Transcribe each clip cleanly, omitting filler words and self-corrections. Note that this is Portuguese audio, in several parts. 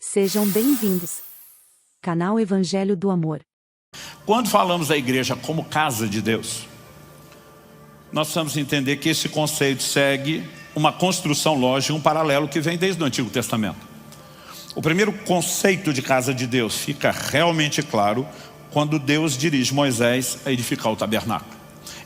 Sejam bem-vindos. Canal Evangelho do Amor. Quando falamos da igreja como casa de Deus, nós precisamos entender que esse conceito segue uma construção lógica, um paralelo que vem desde o Antigo Testamento. O primeiro conceito de casa de Deus fica realmente claro quando Deus dirige Moisés a edificar o tabernáculo.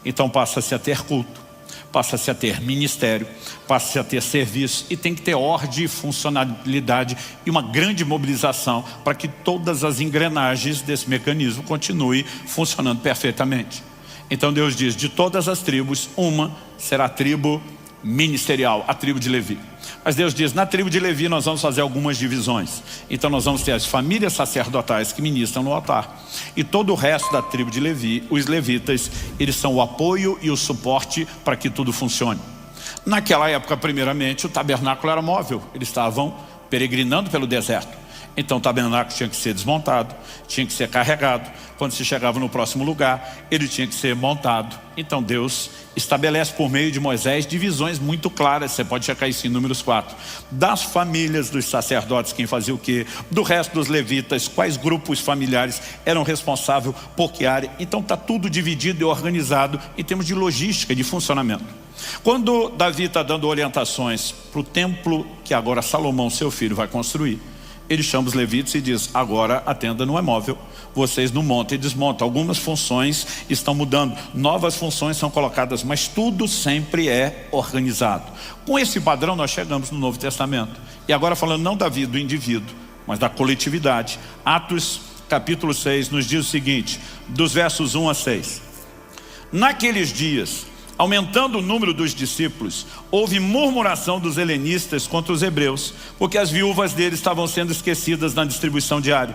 Então passa-se a ter culto, passa-se a ter ministério, passa-se a ter serviço e tem que ter ordem, funcionalidade e uma grande mobilização para que todas as engrenagens desse mecanismo continuem funcionando perfeitamente. Então Deus diz, de todas as tribos, uma será a tribo ministerial, a tribo de Levi. Mas Deus diz, na tribo de Levi nós vamos fazer algumas divisões. Então nós vamos ter as famílias sacerdotais que ministram no altar. E todo o resto da tribo de Levi, os levitas, eles são o apoio e o suporte para que tudo funcione. Naquela época, primeiramente, o tabernáculo era móvel. Eles estavam peregrinando pelo deserto. Então o tabernáculo tinha que ser desmontado, tinha que ser carregado. Quando se chegava no próximo lugar, ele tinha que ser montado. Então Deus estabelece por meio de Moisés divisões muito claras. Você pode checar isso em Números 4. Das famílias dos sacerdotes, quem fazia o quê? Do resto dos levitas, quais grupos familiares eram responsáveis por que área. Então está tudo dividido e organizado em termos de logística, de funcionamento. Quando Davi está dando orientações para o templo que agora Salomão, seu filho, vai construir, ele chama os levitas e diz, agora a tenda não é móvel, vocês não montam e desmontam. Algumas funções estão mudando, novas funções são colocadas, mas tudo sempre é organizado. Com esse padrão nós chegamos no Novo Testamento. E agora falando não da vida do indivíduo, mas da coletividade. Atos capítulo 6 nos diz o seguinte, dos versos 1 a 6. Naqueles dias, aumentando o número dos discípulos, houve murmuração dos helenistas contra os hebreus, porque as viúvas deles estavam sendo esquecidas na distribuição diária.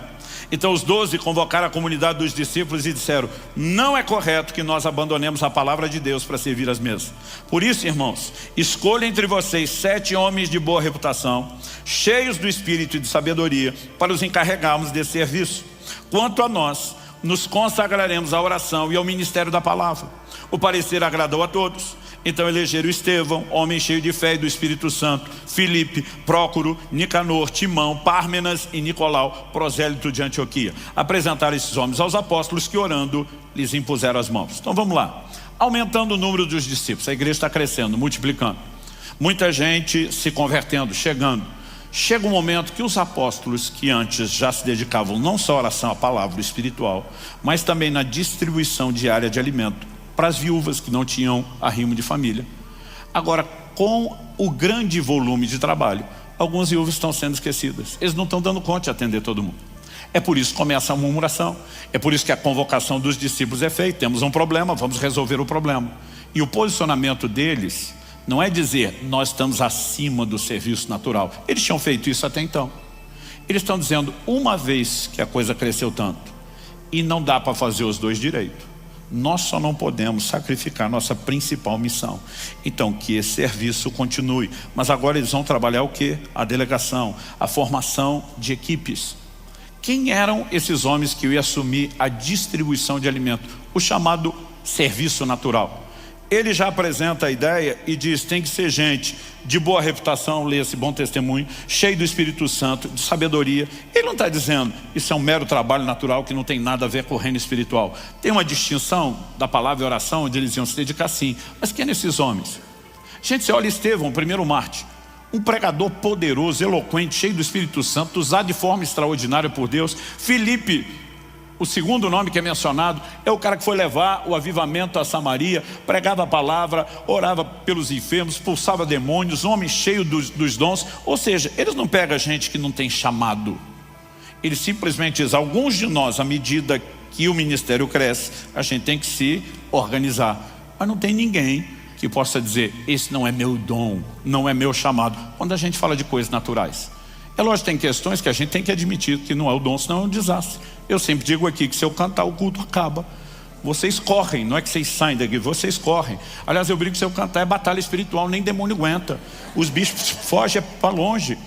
Então os 12 convocaram a comunidade dos discípulos e disseram, não é correto que nós abandonemos a palavra de Deus para servir as mesas. Por isso, irmãos, escolha entre vocês 7 homens de boa reputação, cheios do espírito e de sabedoria, para os encarregarmos desse serviço. Quanto a nós, nos consagraremos à oração e ao ministério da palavra. O parecer agradou a todos. Então elegeram Estevão, homem cheio de fé e do Espírito Santo, Filipe, Prócoro, Nicanor, Timão, Pármenas e Nicolau, prosélito de Antioquia. Apresentaram esses homens aos apóstolos que, orando, lhes impuseram as mãos. Então vamos lá. Aumentando o número dos discípulos, a igreja está crescendo, multiplicando. Muita gente se convertendo, chegando. Chega um momento que os apóstolos que antes já se dedicavam não só à oração, à palavra espiritual, mas também na distribuição diária de alimento para as viúvas que não tinham arrimo de família. Agora, com o grande volume de trabalho, algumas viúvas estão sendo esquecidas. Eles não estão dando conta de atender todo mundo. É por isso que começa a murmuração. É por isso que a convocação dos discípulos é feita. Temos um problema, vamos resolver o problema. E o posicionamento deles não é dizer, nós estamos acima do serviço natural. Eles tinham feito isso até então. Eles estão dizendo, uma vez que a coisa cresceu tanto, e não dá para fazer os dois direito, nós só não podemos sacrificar nossa principal missão. Então que esse serviço continue. Mas agora eles vão trabalhar o quê? A delegação, a formação de equipes. Quem eram esses homens que iam assumir a distribuição de alimento? O chamado serviço natural. Ele já apresenta a ideia e diz, tem que ser gente de boa reputação, leia-se bom testemunho, cheio do Espírito Santo, de sabedoria. Ele não está dizendo, isso é um mero trabalho natural que não tem nada a ver com o reino espiritual. Tem uma distinção da palavra oração, onde eles iam se dedicar sim. Mas quem são esses homens? Gente, você olha Estevão, o primeiro mártir, um pregador poderoso, eloquente, cheio do Espírito Santo, usado de forma extraordinária por Deus. Filipe, o segundo nome que é mencionado, é o cara que foi levar o avivamento a Samaria, pregava a palavra, orava pelos enfermos, expulsava demônios, homem cheio dos dons. Ou seja, eles não pegam gente que não tem chamado. Eles simplesmente dizem, alguns de nós, à medida que o ministério cresce, a gente tem que se organizar. Mas não tem ninguém que possa dizer, esse não é meu dom, não é meu chamado. Quando a gente fala de coisas naturais. É lógico, tem questões que a gente tem que admitir que não é o dom, senão é um desastre. Eu sempre digo aqui que se eu cantar, o culto acaba. Vocês correm, não é que vocês saem daqui, vocês correm. Aliás, eu brinco que se eu cantar é batalha espiritual, nem demônio aguenta. Os bichos fogem para longe,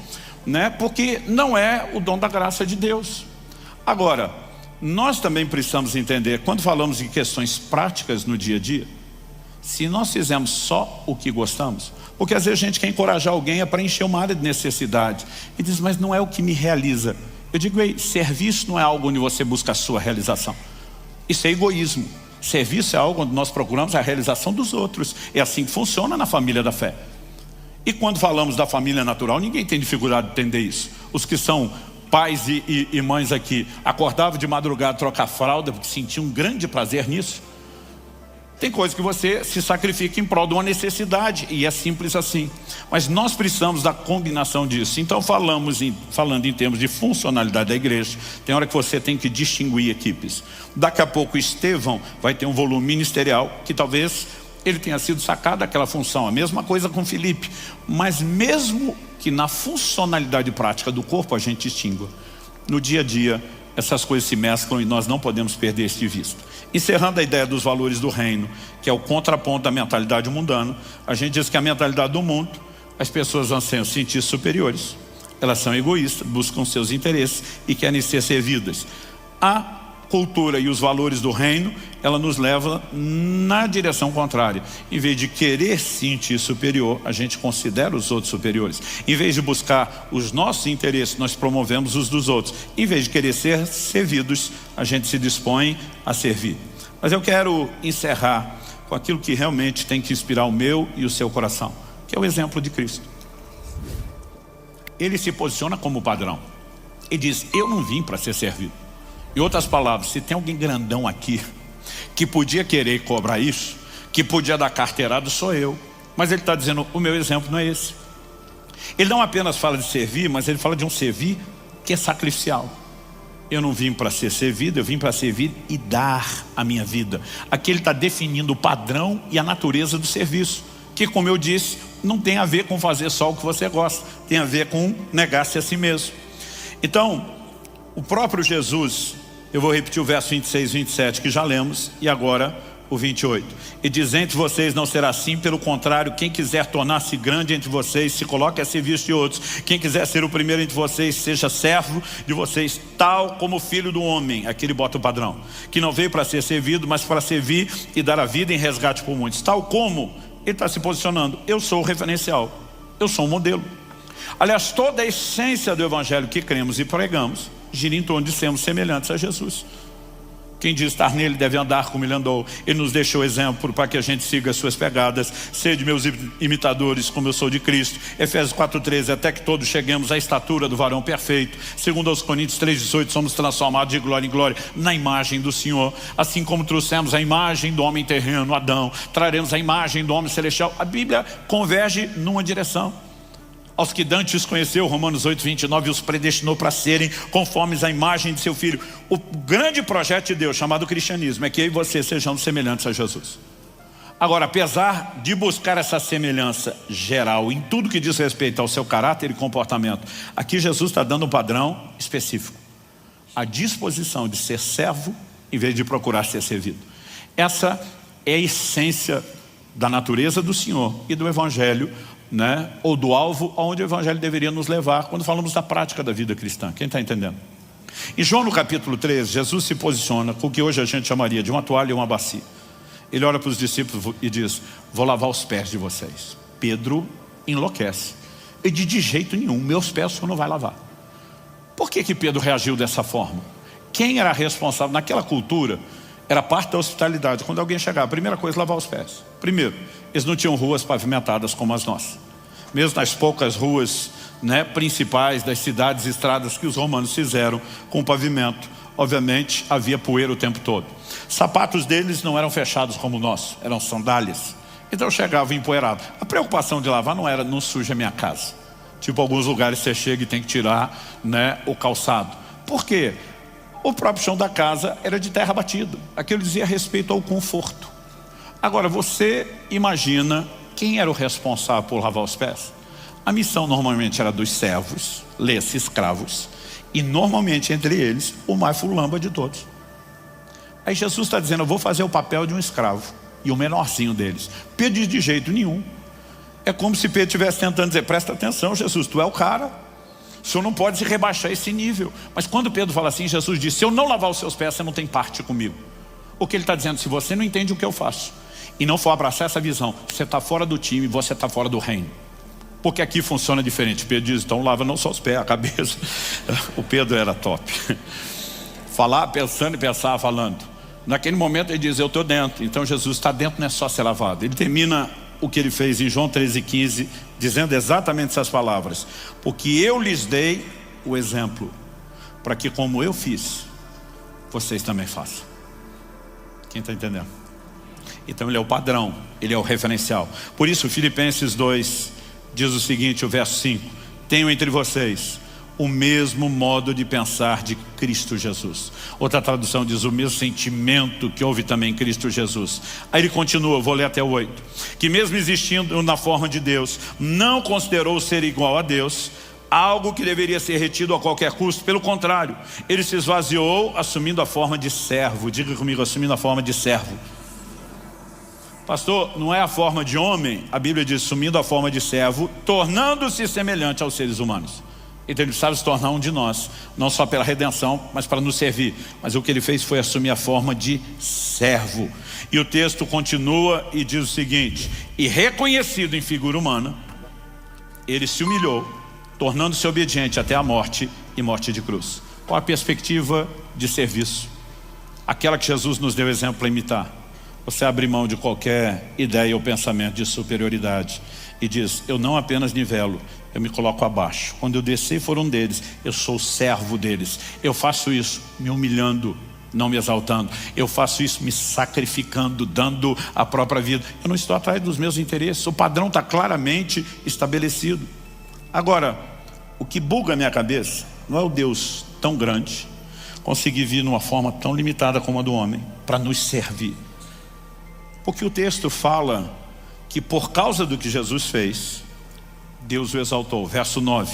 né? Porque não é o dom da graça de Deus. Agora, nós também precisamos entender, quando falamos em questões práticas no dia a dia, se nós fizermos só o que gostamos, Porque às vezes a gente quer encorajar alguém a preencher uma área de necessidade. E diz, mas não é o que me realiza. Eu digo, ei, serviço não é algo onde você busca a sua realização. Isso é egoísmo. Serviço é algo onde nós procuramos a realização dos outros. É assim que funciona na família da fé. E quando falamos da família natural, ninguém tem dificuldade de entender isso. Os que são pais e mães aqui, acordavam de madrugada trocar fralda, porque sentiam um grande prazer nisso. Tem coisa que você se sacrifica em prol de uma necessidade, e é simples assim. Mas nós precisamos da combinação disso. Então falando em termos de funcionalidade da igreja, tem hora que você tem que distinguir equipes. Daqui a pouco Estevão vai ter um volume ministerial, que talvez ele tenha sido sacado daquela função. A mesma coisa com Filipe. Mas mesmo que na funcionalidade prática do corpo a gente distingua, no dia a dia essas coisas se mesclam e nós não podemos perder isso de vista. Encerrando a ideia dos valores do reino, que é o contraponto da mentalidade mundana, a gente diz que a mentalidade do mundo, as pessoas anseiam se sentir superiores, elas são egoístas, buscam seus interesses e querem ser servidas. A cultura e os valores do reino, ela nos leva na direção contrária. Em vez de querer se sentir superior, a gente considera os outros superiores. Em vez de buscar os nossos interesses, nós promovemos os dos outros. Em vez de querer ser servidos, a gente se dispõe a servir. Mas eu quero encerrar com aquilo que realmente tem que inspirar o meu e o seu coração, que é o exemplo de Cristo. Ele se posiciona como padrão. Ele diz, eu não vim para ser servido. Em outras palavras, se tem alguém grandão aqui que podia querer cobrar isso, que podia dar carteirada, sou eu. Mas ele está dizendo, o meu exemplo não é esse. Ele não apenas fala de servir, mas ele fala de um servir que é sacrificial. Eu não vim para ser servido, eu vim para servir e dar a minha vida. Aqui ele está definindo o padrão e a natureza do serviço, que, como eu disse, não tem a ver com fazer só o que você gosta, tem a ver com negar-se a si mesmo. Então, o próprio Jesus, eu vou repetir o verso 26 e 27 que já lemos, e agora o 28. E diz, entre vocês não será assim, pelo contrário, quem quiser tornar-se grande entre vocês, se coloque a serviço de outros. Quem quiser ser o primeiro entre vocês, seja servo de vocês, tal como o filho do homem. Aqui ele bota o padrão, que não veio para ser servido, mas para servir e dar a vida em resgate por muitos. Tal como ele está se posicionando, eu sou o referencial, eu sou o modelo. Aliás, toda a essência do evangelho que cremos e pregamos gira em torno de sermos semelhantes a Jesus. Quem diz estar nele deve andar como ele andou. Ele nos deixou exemplo para que a gente siga as suas pegadas. Sede meus imitadores como eu sou de Cristo. Efésios 4:13, até que todos cheguemos à estatura do varão perfeito. Segundo aos Coríntios 3:18, somos transformados de glória em glória na imagem do Senhor. Assim como trouxemos a imagem do homem terreno, Adão, traremos a imagem do homem celestial. A Bíblia converge numa direção. Aos que dantes conheceu, Romanos 8:29, os predestinou para serem conformes à imagem de seu Filho. O grande projeto de Deus, chamado cristianismo, é que eu e você sejamos semelhantes a Jesus. Agora, apesar de buscar essa semelhança geral em tudo que diz respeito ao seu caráter e comportamento, aqui Jesus está dando um padrão específico. A disposição de ser servo em vez de procurar ser servido. Essa é a essência da natureza do Senhor e do Evangelho, né? Ou do alvo aonde o evangelho deveria nos levar quando falamos da prática da vida cristã. Quem está entendendo? Em João no capítulo 13, Jesus se posiciona com o que hoje a gente chamaria de uma toalha e uma bacia. Ele olha para os discípulos e diz, vou lavar os pés de vocês. Pedro enlouquece. Ele diz, de jeito nenhum, meus pés o senhor não vai lavar. Por que Pedro reagiu dessa forma? Quem era responsável naquela cultura? Era parte da hospitalidade. Quando alguém chegava, a primeira coisa, lavar os pés. Primeiro, eles não tinham ruas pavimentadas como as nossas. Mesmo nas poucas ruas, né, principais das cidades e estradas que os romanos fizeram com pavimento, obviamente havia poeira o tempo todo. Sapatos deles não eram fechados como o nosso, eram sandálias. Então chegavam empoeirados. A preocupação de lavar não era, não suja a minha casa. Tipo, alguns lugares você chega e tem que tirar, né, o calçado. Por quê? O próprio chão da casa era de terra batida. Aquilo dizia respeito ao conforto. Agora, você imagina quem era o responsável por lavar os pés? A missão normalmente era dos servos, lê-se escravos, e normalmente entre eles, o mais fulamba de todos. Aí Jesus está dizendo, eu vou fazer o papel de um escravo, e o menorzinho deles. Pedro diz, de jeito nenhum. É como se Pedro estivesse tentando dizer, presta atenção Jesus, tu é o cara. O senhor não pode se rebaixar a esse nível. Mas quando Pedro fala assim, Jesus diz, se eu não lavar os seus pés, você não tem parte comigo. O que ele está dizendo, se você não entende o que eu faço, e não for abraçar essa visão, você está fora do time, você está fora do reino. Porque aqui funciona diferente. Pedro diz, então lava não só os pés, a cabeça. O Pedro era top. Falar pensando e pensar falando. Naquele momento ele diz, eu estou dentro. Então Jesus está dentro, não é só ser lavado. Ele termina o que ele fez em João 13,15, dizendo exatamente essas palavras. Porque eu lhes dei o exemplo, para que como eu fiz, vocês também façam. Quem está entendendo? Então ele é o padrão, ele é o referencial. Por isso Filipenses 2 diz o seguinte, o verso 5: tenham entre vocês o mesmo modo de pensar de Cristo Jesus. Outra tradução diz o mesmo sentimento que houve também em Cristo Jesus. Aí ele continua, vou ler até o 8. Que mesmo existindo na forma de Deus, não considerou ser igual a Deus algo que deveria ser retido a qualquer custo. Pelo contrário, ele se esvaziou assumindo a forma de servo. Diga comigo, assumindo a forma de servo. Pastor, não é a forma de homem. A Bíblia diz, assumindo a forma de servo, tornando-se semelhante aos seres humanos. Então ele precisava se tornar um de nós, não só pela redenção, mas para nos servir. Mas o que ele fez foi assumir a forma de servo. E o texto continua e diz o seguinte: e reconhecido em figura humana, ele se humilhou, tornando-se obediente até a morte e morte de cruz. Qual a perspectiva de serviço? Aquela que Jesus nos deu exemplo para imitar. Você abre mão de qualquer ideia ou pensamento de superioridade e diz, eu não apenas nivelo, eu me coloco abaixo. Quando eu descer e for um deles, eu sou servo deles. Eu faço isso me humilhando, não me exaltando. Eu faço isso me sacrificando, dando a própria vida. Eu não estou atrás dos meus interesses. O padrão está claramente estabelecido. Agora, o que buga a minha cabeça não é o Deus tão grande conseguir vir numa forma tão limitada como a do homem para nos servir. Porque o texto fala que por causa do que Jesus fez, Deus o exaltou. Verso 9,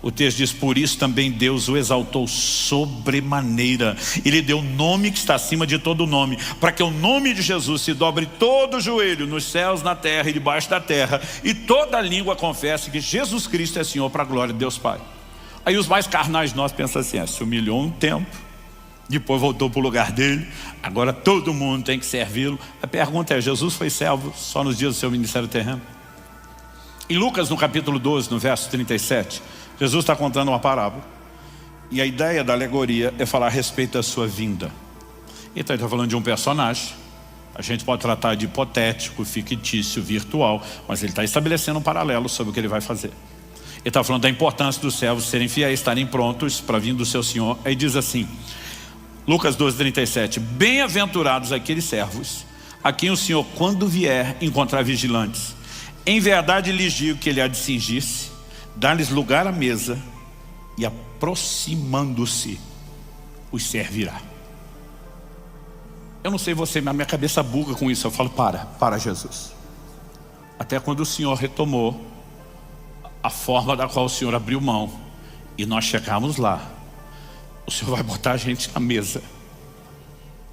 o texto diz, por isso também Deus o exaltou sobremaneira. Ele deu o nome que está acima de todo nome, para que o nome de Jesus se dobre todo o joelho, nos céus, na terra e debaixo da terra, e toda língua confesse que Jesus Cristo é Senhor, para a glória de Deus Pai. Aí os mais carnais de nós pensam assim, se humilhou um tempo, depois voltou para o lugar dele, agora todo mundo tem que servi-lo. A pergunta é, Jesus foi servo só nos dias do seu ministério terreno? Em Lucas, no capítulo 12, no verso 37, Jesus está contando uma parábola. E a ideia da alegoria é falar a respeito da sua vinda. Então ele está falando de um personagem. A gente pode tratar de hipotético, fictício, virtual, mas ele está estabelecendo um paralelo sobre o que ele vai fazer. Ele está falando da importância dos servos serem fiéis, estarem prontos para vir do seu Senhor. Aí diz assim, Lucas 12, 37, bem-aventurados aqueles servos a quem o Senhor, quando vier, encontrar vigilantes. Em verdade lhes digo que ele há de cingir-se, dar-lhes lugar à mesa e, aproximando-se, os servirá. Eu não sei você, mas minha cabeça buga com isso. Eu falo, para Jesus. Até quando o Senhor retomou a forma da qual o Senhor abriu mão e nós chegamos lá, o Senhor vai botar a gente na mesa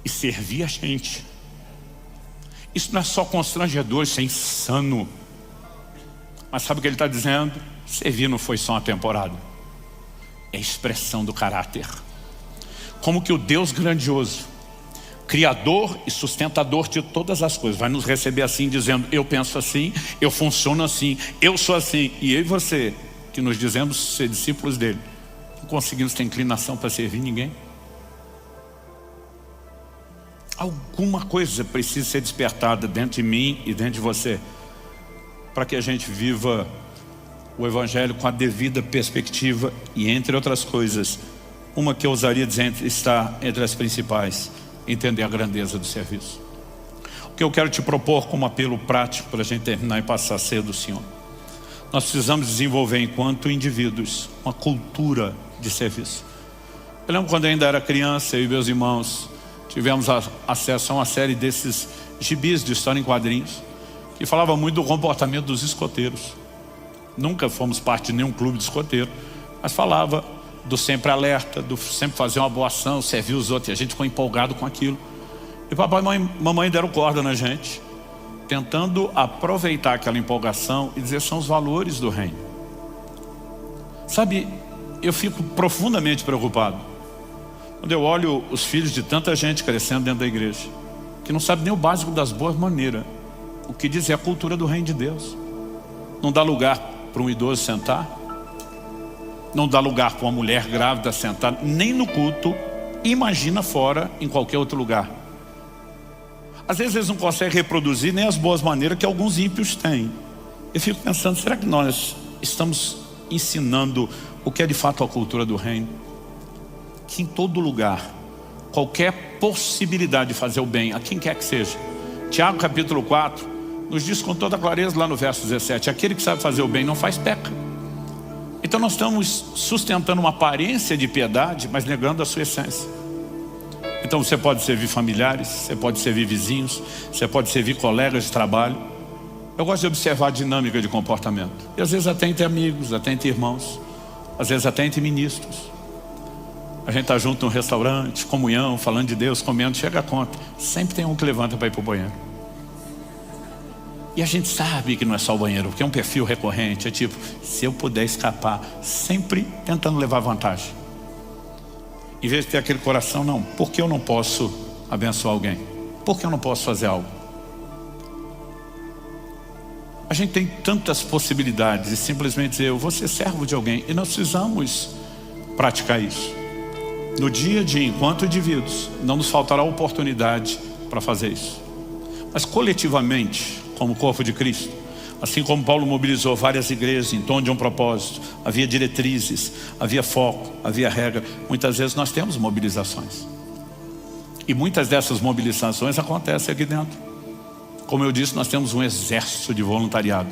e servir a gente. Isso não é só constrangedor, isso é insano. Mas sabe o que ele está dizendo? Servir não foi só uma temporada, é expressão do caráter. Como que o Deus grandioso, criador e sustentador de todas as coisas, vai nos receber assim, dizendo, eu penso assim, eu funciono assim, eu sou assim. E eu e você, que nos dizemos ser discípulos dele, não conseguimos ter inclinação para servir ninguém? Alguma coisa precisa ser despertada dentro de mim e dentro de você, para que a gente viva o Evangelho com a devida perspectiva. E entre outras coisas, uma que eu ousaria dizer está entre as principais: entender a grandeza do serviço. O que eu quero te propor como apelo prático para a gente terminar e passar cedo do Senhor, nós precisamos desenvolver enquanto indivíduos uma cultura de serviço. Eu lembro quando eu ainda era criança, eu e meus irmãos tivemos acesso a uma série desses gibis de história em quadrinhos que falava muito do comportamento dos escoteiros. Nunca fomos parte de nenhum clube de escoteiro, mas falava do sempre alerta, do sempre fazer uma boa ação, servir os outros, e a gente ficou empolgado com aquilo. E papai e mamãe deram corda na gente, tentando aproveitar aquela empolgação e dizer, são os valores do reino. Sabe, eu fico profundamente preocupado quando eu olho os filhos de tanta gente crescendo dentro da igreja, que não sabe nem o básico das boas maneiras. o que diz é a cultura do reino de Deus. Não dá lugar para um idoso sentar, não dá lugar para uma mulher grávida sentar, nem no culto, imagina fora, em qualquer outro lugar. Às vezes eles não conseguem reproduzir nem as boas maneiras que alguns ímpios têm. Eu fico pensando, será que nós estamos ensinando o que é de fato a cultura do reino? Que em todo lugar, qualquer possibilidade de fazer o bem, a quem quer que seja. Tiago capítulo 4 nos diz com toda clareza lá no verso 17, aquele que sabe fazer o bem não faz peca. Então nós estamos sustentando uma aparência de piedade, mas negando a sua essência. Então você pode servir familiares, você pode servir vizinhos, você pode servir colegas de trabalho. Eu gosto de observar a dinâmica de comportamento. E às vezes até entre amigos, até entre irmãos, às vezes até entre ministros. A gente está junto num restaurante, comunhão, falando de Deus, comendo, chega a conta. Sempre tem um que levanta para ir para o banheiro. E a gente sabe que não é só o banheiro, porque é um perfil recorrente. É tipo, se eu puder escapar, sempre tentando levar vantagem. Em vez de ter aquele coração, não, por que eu não posso abençoar alguém? Por que eu não posso fazer algo? A gente tem tantas possibilidades de simplesmente dizer, eu vou ser servo de alguém. E nós precisamos praticar isso. No dia a dia, enquanto indivíduos, não nos faltará oportunidade para fazer isso. Mas coletivamente, como corpo de Cristo, assim como Paulo mobilizou várias igrejas em torno de um propósito, havia diretrizes, havia foco, havia regra. Muitas vezes nós temos mobilizações. E muitas dessas mobilizações acontecem aqui dentro. Como eu disse, nós temos um exército de voluntariado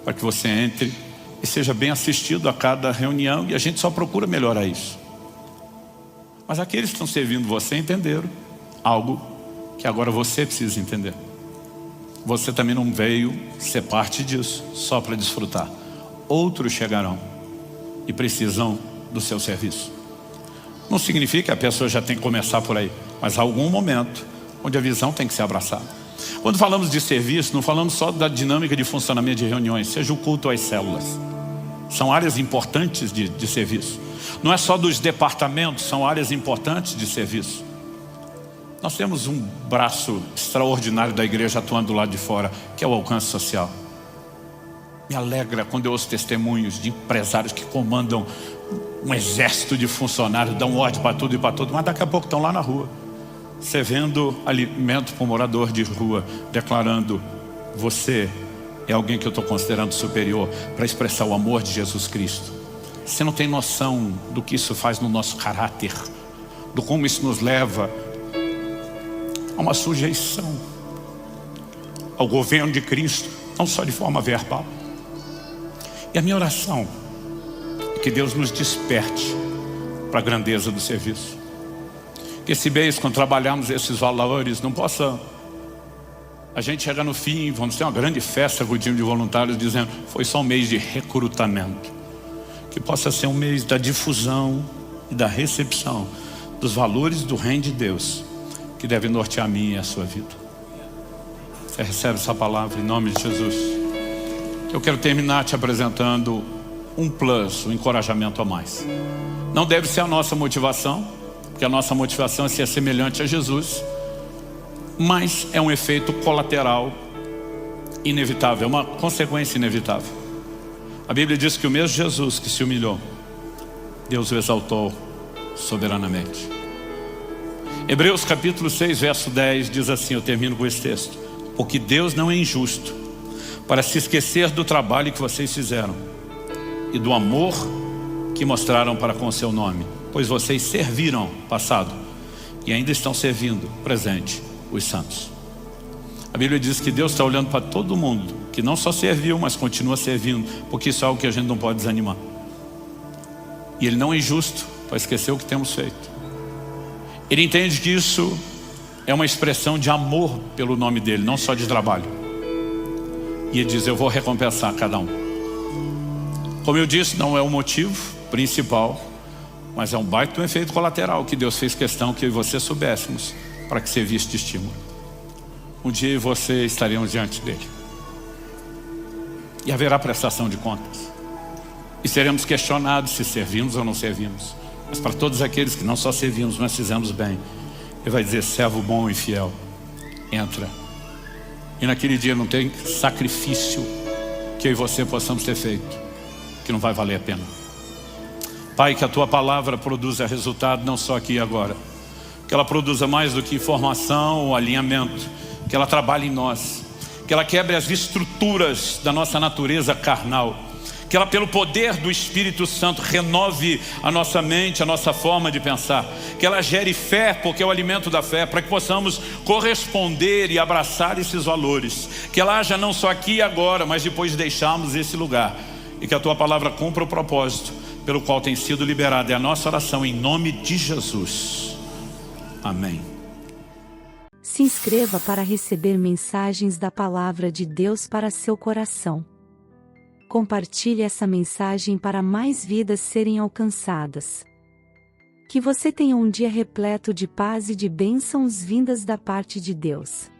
para que você entre e seja bem assistido a cada reunião, e a gente só procura melhorar isso. Mas aqueles que estão servindo você entenderam algo que agora você precisa entender. Você também não veio ser parte disso só para desfrutar. Outros chegarão e precisam do seu serviço. Não significa que a pessoa já tem que começar por aí, mas há algum momento onde a visão tem que ser abraçada. Quando falamos de serviço, não falamos só da dinâmica de funcionamento de reuniões, seja o culto ou as células. São áreas importantes de serviço. Não é só dos departamentos, são áreas importantes de serviço. Nós temos um braço extraordinário da igreja atuando do lado de fora, que é o alcance social. Me alegra quando eu ouço testemunhos de empresários que comandam um exército de funcionários, dão ordem para tudo e para todo, mas daqui a pouco estão lá na rua, servindo alimento para um morador de rua, declarando, você é alguém que eu estou considerando superior para expressar o amor de Jesus Cristo. Você não tem noção do que isso faz no nosso caráter, do como isso nos leva a uma sujeição ao governo de Cristo, não só de forma verbal. E a minha oração é que Deus nos desperte para a grandeza do serviço. Que esse mês, quando trabalharmos esses valores, não possa a gente chegar no fim, vamos ter uma grande festa com o time de voluntários dizendo, foi só um mês de recrutamento. Que possa ser um mês da difusão e da recepção dos valores do reino de Deus, que deve nortear a minha e a sua vida. Você recebe essa palavra em nome de Jesus. Eu quero terminar te apresentando um plus, um encorajamento a mais. Não deve ser a nossa motivação, porque a nossa motivação é ser semelhante a Jesus, mas é um efeito colateral inevitável, é uma consequência inevitável. A Bíblia diz que o mesmo Jesus que se humilhou, Deus o exaltou soberanamente. Hebreus capítulo 6, verso 10 diz assim, eu termino com esse texto. Porque Deus não é injusto para se esquecer do trabalho que vocês fizeram e do amor que mostraram para com o seu nome, pois vocês serviram, passado, e ainda estão servindo, presente, os santos. A Bíblia diz que Deus está olhando para todo mundo que não só serviu, mas continua servindo, porque isso é algo que a gente não pode desanimar. E Ele não é injusto para esquecer o que temos feito. Ele entende que isso é uma expressão de amor pelo nome dele, não só de trabalho. E Ele diz, eu vou recompensar cada um. Como eu disse, não é o motivo principal, mas é um baita efeito colateral que Deus fez questão que eu e você soubéssemos, para que servisse de estímulo. Um dia eu e você estaremos diante dele. E haverá prestação de contas. E seremos questionados se servimos ou não servimos. Mas para todos aqueles que não só servimos, mas fizemos bem, Ele vai dizer, servo bom e fiel, entra E naquele dia não tem sacrifício que eu e você possamos ter feito que não vai valer a pena. Pai, que a Tua palavra produza resultado não só aqui e agora. Que ela produza mais do que informação ou alinhamento. Que ela trabalhe em nós. Que ela quebre as estruturas da nossa natureza carnal. Que ela, pelo poder do Espírito Santo, renove a nossa mente, a nossa forma de pensar. Que ela gere fé, porque é o alimento da fé, para que possamos corresponder e abraçar esses valores. Que ela haja não só aqui e agora, mas depois de deixarmos esse lugar. E que a Tua palavra cumpra o propósito pelo qual tem sido liberada. É a nossa oração em nome de Jesus. Amém. Se inscreva para receber mensagens da palavra de Deus para seu coração. Compartilhe essa mensagem para mais vidas serem alcançadas. Que você tenha um dia repleto de paz e de bênçãos vindas da parte de Deus.